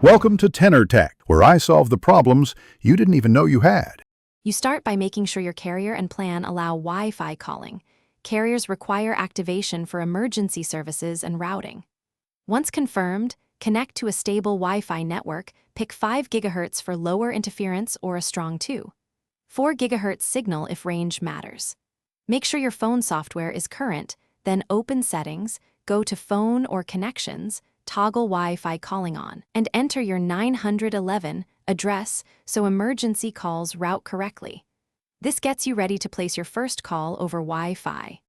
Welcome to Tenor Tech, where I solve the problems you didn't even know you had. You start by making sure your carrier and plan allow Wi-Fi calling. Carriers require activation for emergency services and routing. Once confirmed, connect to a stable Wi-Fi network, pick 5 GHz for lower interference or a strong 2. 4 GHz signal if range matters. Make sure your phone software is current, then open Settings, go to Phone or Connections, toggle Wi-Fi calling on, and enter your 911 address so emergency calls route correctly. This gets you ready to place your first call over Wi-Fi.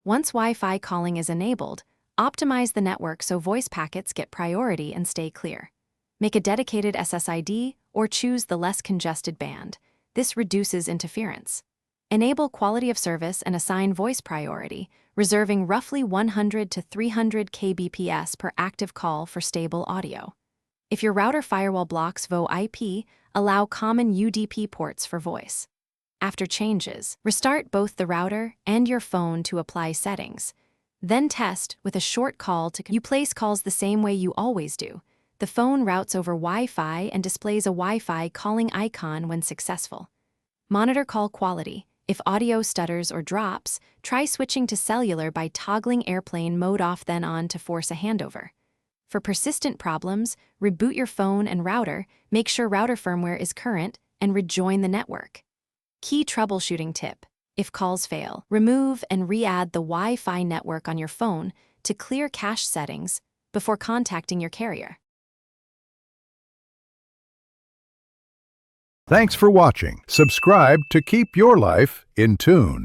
Once Wi-Fi calling is enabled, optimize the network so voice packets get priority and stay clear. Make a dedicated SSID or choose the less congested band. This reduces interference. Enable quality of service and assign voice priority, reserving roughly 100 to 300 kbps per active call for stable audio. If your router firewall blocks VoIP, allow common UDP ports for voice. After changes, restart both the router and your phone to apply settings. Then test with a short call to you place calls the same way you always do. The phone routes over Wi-Fi and displays a Wi-Fi calling icon when successful. Monitor call quality. If audio stutters or drops, try switching to cellular by toggling airplane mode off then on to force a handover. For persistent problems, reboot your phone and router, make sure router firmware is current, and rejoin the network. Key troubleshooting tip. If calls fail, remove and re-add the Wi-Fi network on your phone to clear cache settings before contacting your carrier. Thanks for watching. Subscribe to keep your life in tune.